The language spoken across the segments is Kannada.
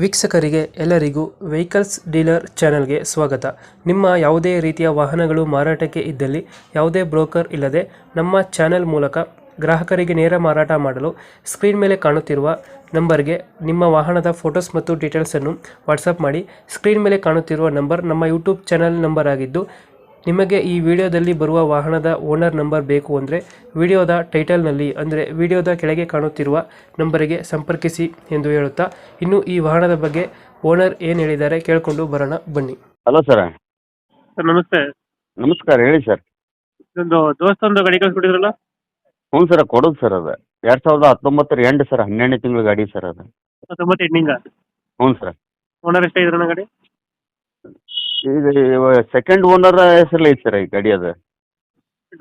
ವೀಕ್ಷಕರಿಗೆ ಎಲ್ಲರಿಗೂ ವೆಹಿಕಲ್ಸ್ ಡೀಲರ್ ಚಾನೆಲ್ಗೆ ಸ್ವಾಗತ. ನಿಮ್ಮ ಯಾವುದೇ ರೀತಿಯ ವಾಹನಗಳು ಮಾರಾಟಕ್ಕೆ ಇದ್ದಲ್ಲಿ ಯಾವುದೇ ಬ್ರೋಕರ್ ಇಲ್ಲದೆ ನಮ್ಮ ಚಾನೆಲ್ ಮೂಲಕ ಗ್ರಾಹಕರಿಗೆ ನೇರ ಮಾರಾಟ ಮಾಡಲು ಸ್ಕ್ರೀನ್ ಮೇಲೆ ಕಾಣುತ್ತಿರುವ ನಂಬರ್ಗೆ ನಿಮ್ಮ ವಾಹನದ ಫೋಟೋಸ್ ಮತ್ತು ಡೀಟೇಲ್ಸನ್ನು ವಾಟ್ಸಪ್ ಮಾಡಿ. ಸ್ಕ್ರೀನ್ ಮೇಲೆ ಕಾಣುತ್ತಿರುವ ನಂಬರ್ ನಮ್ಮ ಯೂಟ್ಯೂಬ್ ಚಾನೆಲ್ ನಂಬರ್ ಆಗಿದ್ದು, ನಿಮಗೆ ಈ ವಿಡಿಯೋದಲ್ಲಿ ಬರುವ ವಾಹನದ ಓನರ್ ನಂಬರ್ ಬೇಕು ಅಂದರೆ ವಿಡಿಯೋದ ಟೈಟಲ್ನಲ್ಲಿ ಅಂದರೆ ವಿಡಿಯೋದ ಕೆಳಗೆ ಕಾಣುತ್ತಿರುವ ನಂಬರಿಗೆ ಸಂಪರ್ಕಿಸಿ ಎಂದು ಹೇಳುತ್ತಾ, ಇನ್ನು ಈ ವಾಹನದ ಬಗ್ಗೆ ಓನರ್ ಏನು ಹೇಳಿದ್ದಾರೆ ಕೇಳಿಕೊಂಡು ಬರೋಣ ಬನ್ನಿ. Hello sir. ಸರ್ ನಮಸ್ತೆ. ನಮಸ್ಕಾರ, ಹೇಳಿ ಸರ್. ಇದೊಂದು ದೋಸ್ತೊಂದು ಗಾಡಿ ಕಳಿಸ್ಕೊಟ್ಟಿದ್ರಲ್ಲ? ಹ್ಞೂ ಸರ್, ಕೊಡೋದು ಸರ್. ಅದು 2019 ಎಂಡ್ ಸರ್, 12ನೇ ತಿಂಗಳು ಗಾಡಿ ಸರ್ ಅದು. 19 ಎಂಡಿಂಗ? ಹ್ಞೂ ಸರ್. ಓನರ್ ಎಷ್ಟಾಗಿದ್ರಣ್ಣ ಗಾಡಿ? ಈಗ ಸೆಕೆಂಡ್ ಓನರ್ ಹೆಸರಲ್ಲಿ ಐತೆ ಸರ್ ಈ ಗಾಡಿ. ಅದು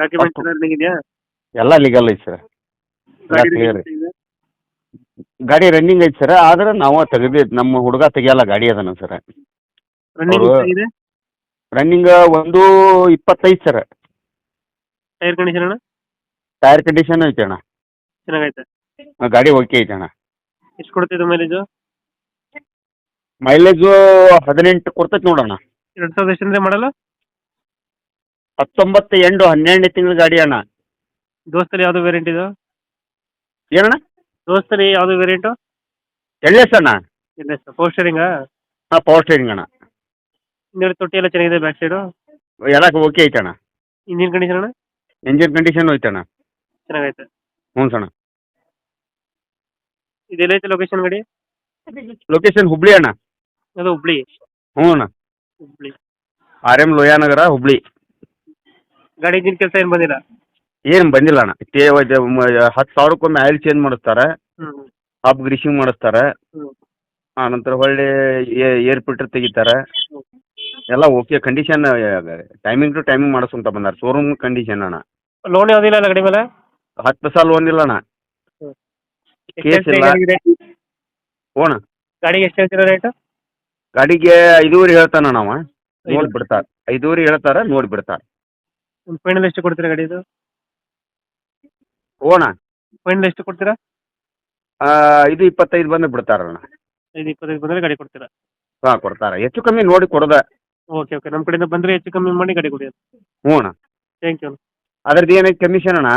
ಡಾಕ್ಯುಮೆಂಟ್ಸ್ ಎಲ್ಲ ರನ್ನಿಂಗ್ ಇದೆಯಾ? ಎಲ್ಲ ಲೀಗಲ್ ಐತೆ ಸರ್. ಗಾಡಿ ಕ್ಲಿಯರ್. running ಇದೆ? ಗಾಡಿ ರನ್ನಿಂಗ್ ಐತೆ ಸರ್, ಆದ್ರೆ ನಾವು ತೆಗೆದು ನಮ್ಮ ಹುಡುಗ ತೆಗಿಯಲ್ಲ ಗಾಡಿ ಅದನ್ನು ಸರ್. ರನ್ನಿಂಗ್ ಅವ್ರು- ಎಷ್ಟಾಗಿದೆ? Running 1.25 sir. ಟೈರ್ ಕಂಡೀಷನ್ ಅಣ್ಣ ಟೈರ್ ಕಂಡೀಷನ್ ಐತೆ ಅಣ್ಣ. ಚೆನ್ನಾಗೈತೆ? ಗಾಡಿ ಓಕೆ ಐತೆ ಅಣ್ಣ. ಎಷ್ಟು ಕೊಡ್ತಿದ್ದು ಮೈಲೇಜು? ಮೈಲೇಜು 18 ಕೊಡ್ತೈತೆ ನೋಡೋಣ. 2000 ಎಷ್ಟು ಅಂದರೆ ಮಾಡಲ್ಲ? 19 ಎಂಡು 12ನೇ ತಿಂಗಳು ಗಾಡಿ ಅಣ್ಣ. ದೋಸ್ತಲ್ಲಿ ಯಾವುದು ವೇರಿಯಂಟ್ ಇದು? ಏನಣ್ಣ? ದೋಸ್ತಲ್ಲಿ ಯಾವುದು ವೇರಿಯಂಟು? LS ಅಣ್ಣ. ಇಲ್ಲ ಸರ್, ಫೋರ್ ಸ್ಟೇರಿಂಗಾ? ಹಾಂ, ಪವರ್ ಸ್ಟೇರಿಂಗ್ ಅಣ್ಣ. ಹಿಂದೆ ತೊಟ್ಟಿ ಎಲ್ಲ ಚೆನ್ನಾಗಿದೆ, ಬ್ಯಾಕ್ ಸೈಡು ಎಲ್ಲ ಓಕೆ ಐತೆ ಅಣ್ಣ. ಇಂಜಿನ್ ಕಂಡೀಷನ್ ಅಣ್ಣ ಇಂಜಿನ್ ಕಂಡೀಷನ್ ಐತೆ ಅಣ್ಣ. ಚೆನ್ನಾಗೈತೆ? ಹ್ಞೂ ಸಣ್ಣ. ಇದೆಲ್ಲೈತೆ ಲೊಕೇಶನ್ ಗಾಡಿ? ಲೊಕೇಶನ್ ಹುಬ್ಳಿ ಅಣ್ಣ. ಅದು ಹುಬ್ಳಿ? ಹ್ಞೂ ಅಣ್ಣ. ಹುಬ್ಳಿ. RM ಲೋಯಾನಗರ, ಹುಬ್ಳಿ. ಗಾಡಿ ಇಂಜಿನ್ ಕೆಲಸ ಏನು ಬಂದಿಲ್ಲ? ಏನು ಬಂದಿಲ್ಲ ಅಣ್ಣ. 10,000ಕ್ಕೊಮ್ಮೆ ಆಯಿಲ್ ಚೇಂಜ್ ಮಾಡಿಸ್ತಾರೆ, ಹ್ಞೂ ಹಾಫ್ ಗ್ರೀಸಿಂಗ್ ಮಾಡಿಸ್ತಾರೆ, ಹ್ಞೂ ಆನಂತರ ಹೊಳ್ಳಿ ಏರ್ ಫಿಲ್ಟರ್ ತೆಗಿತಾರೆ. ಹ್ಞೂ. ಎಲ್ಲ okay condition. Timing to timing ಮಾಡಿಸ್ಕೊಂತ ಬಂದಾರೆ. ಶೋರೂಮ್ ಕಂಡೀಷನ್ ಅಣ್ಣ. ಲೋನ್ ಯಾವುದಿಲ್ಲ ಅಲ್ಲ ಗಾಡಿ ಮೇಲೆ? 10 ಸಾಲ ಲೋನ್ ಇಲ್ಲ ಅಣ್ಣ. ಕೇಸ್ ಇಲ್ಲ. ಹ್ಞೂ ಅಣ್ಣ. ಗಾಡಿಗೆ ಎಷ್ಟು ಹೇಳ್ತೀರಾ ರೇಟು? ಗಾಡಿಗೆ 5.5 ಹೇಳ್ತಾನ ನಾವು, ನೋಡಿ ಬಿಡ್ತಾರೆ. 5.5 ಹೇಳ್ತಾರೆ, ನೋಡಿ ಬಿಡ್ತಾರೆ. ಒಂದು ಫೈನಲ್ ಎಷ್ಟು ಕೊಡ್ತೀರಾ ಗಾಡಿದು? ಹ್ಞೂ ಅಣ್ಣ. ಫೈನಲ್ ಎಷ್ಟು ಕೊಡ್ತೀರಾ? 25 ಬಂದು ಬಿಡ್ತಾರಣ್ಣ. 5-25 ಬಂದರೆ ಗಾಡಿ ಕೊಡ್ತೀರಾ? ಹಾಂ, ಕೊಡ್ತಾರೆ. ಹೆಚ್ಚು ಕಮ್ಮಿ ನೋಡಿ ಕೊಡೋದ. ಓಕೆ ಓಕೆ, ನಮ್ಮ ಕಡೆಯಿಂದ ಬಂದರೆ ಹೆಚ್ಚು ಕಮ್ಮಿ ಮಾಡಿ ಗಾಡಿ ಕೊಡಿ. ಹ್ಞೂ ಅಣ್ಣ. Thank you. ಅದ್ರದ್ದು ಏನೈತೆ ಕಮಿಷನ್ ಅಣ್ಣ?